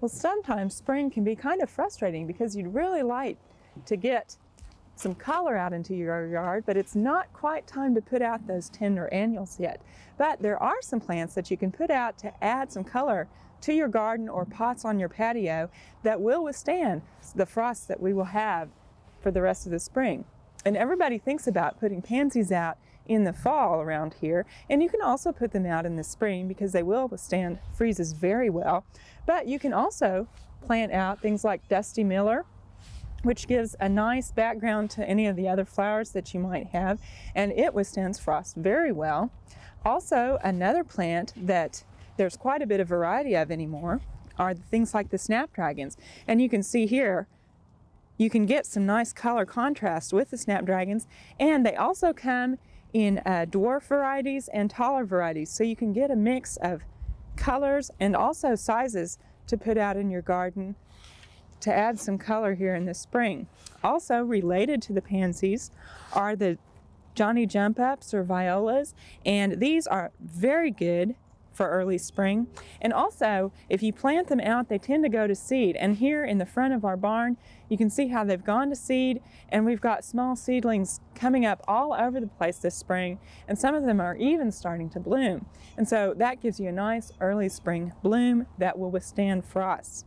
Well, sometimes spring can be kind of frustrating because you'd really like to get some color out into your yard, but it's not quite time to put out those tender annuals yet. But there are some plants that you can put out to add some color to your garden or pots on your patio that will withstand the frost that we will have for the rest of the spring. And everybody thinks about putting pansies out in the fall around here, and you can also put them out in the spring because they will withstand freezes very well. But you can also plant out things like Dusty Miller, which gives a nice background to any of the other flowers that you might have, and it withstands frost very well. Also, another plant that there's quite a bit of variety of anymore are things like the snapdragons. And you can see here, you can get some nice color contrast with the snapdragons, and they also come in dwarf varieties and taller varieties, so you can get a mix of colors and also sizes to put out in your garden to add some color here in the spring. Also related to the pansies are the Johnny Jump Ups or violas, and these are very good for early spring. And also, if you plant them out, they tend to go to seed. And here in the front of our barn, you can see how they've gone to seed, and we've got small seedlings coming up all over the place this spring, and some of them are even starting to bloom. And so that gives you a nice early spring bloom that will withstand frost.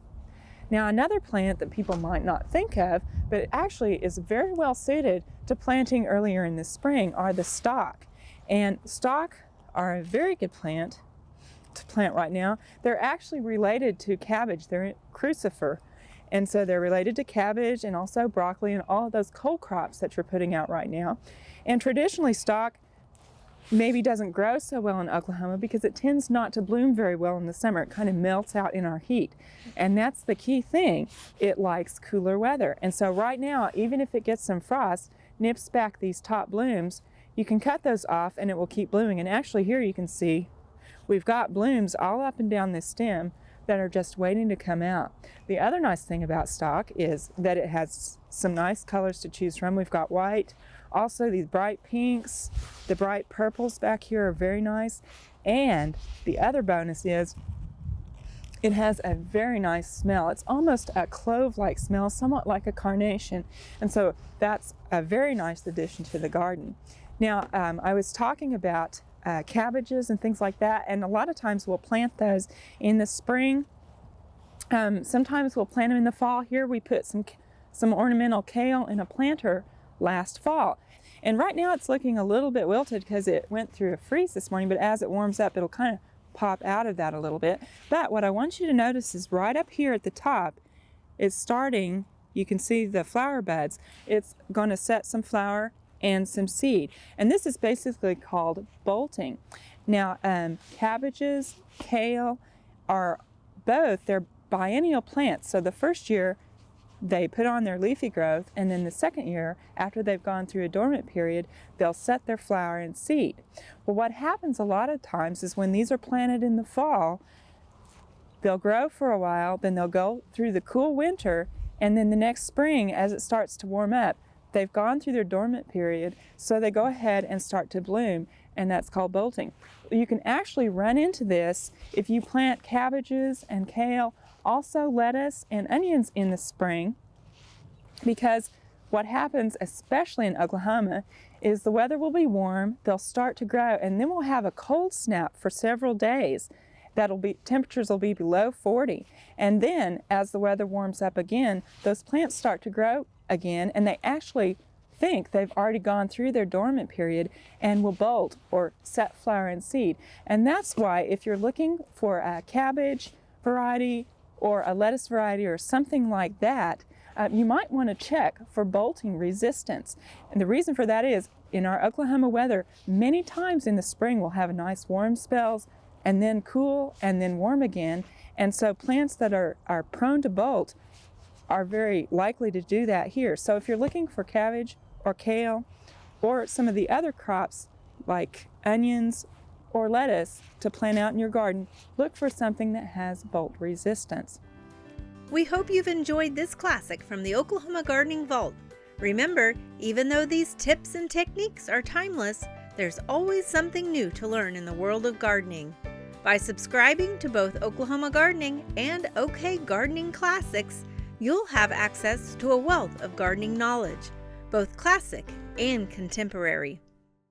Now, another plant that people might not think of, but it actually is very well suited to planting earlier in the spring, are the stock. And stock are a very good plant to plant right now. They're actually related to cabbage. They're crucifer. And so they're related to cabbage and also broccoli and all of those cold crops that you're putting out right now. And traditionally, stock maybe doesn't grow so well in Oklahoma because it tends not to bloom very well in the summer. It kind of melts out in our heat. And that's the key thing. It likes cooler weather. And so right now, even if it gets some frost, nips back these top blooms, you can cut those off and it will keep blooming. And actually here you can see we've got blooms all up and down this stem that are just waiting to come out. The other nice thing about stock is that it has some nice colors to choose from. We've got white, also these bright pinks, the bright purples back here are very nice. And the other bonus is it has a very nice smell. It's almost a clove-like smell, somewhat like a carnation. And so that's a very nice addition to the garden. Now, I was talking about cabbages and things like that, and a lot of times we'll plant those in the spring. Sometimes we'll plant them in the fall. Here we put some ornamental kale in a planter last fall, and right now it's looking a little bit wilted because it went through a freeze this morning, but as it warms up it'll kind of pop out of that a little bit. But what I want you to notice is right up here at the top, it's starting, you can see the flower buds. It's going to set some flower and some seed, and this is basically called bolting. Now, cabbages, kale are both, they're biennial plants. So the first year they put on their leafy growth, and then the second year, after they've gone through a dormant period, they'll set their flower and seed. Well, what happens a lot of times is when these are planted in the fall, they'll grow for a while, then they'll go through the cool winter, and then the next spring, as it starts to warm up, they've gone through their dormant period, so they go ahead and start to bloom, and that's called bolting. You can actually run into this if you plant cabbages and kale, also lettuce and onions in the spring, because what happens, especially in Oklahoma, is the weather will be warm, they'll start to grow, and then we'll have a cold snap for several days. Temperatures will be below 40. And then as the weather warms up again, those plants start to grow again, and they actually think they've already gone through their dormant period and will bolt or set flower and seed. And that's why if you're looking for a cabbage variety or a lettuce variety or something like that, you might want to check for bolting resistance. And the reason for that is in our Oklahoma weather, many times in the spring we'll have nice warm spells and then cool and then warm again. And so plants that are prone to bolt are very likely to do that here. So if you're looking for cabbage or kale or some of the other crops like onions or lettuce to plant out in your garden, look for something that has bolt resistance. We hope you've enjoyed this classic from the Oklahoma Gardening Vault. Remember, even though these tips and techniques are timeless, there's always something new to learn in the world of gardening. By subscribing to both Oklahoma Gardening and OK Gardening Classics, you'll have access to a wealth of gardening knowledge, both classic and contemporary.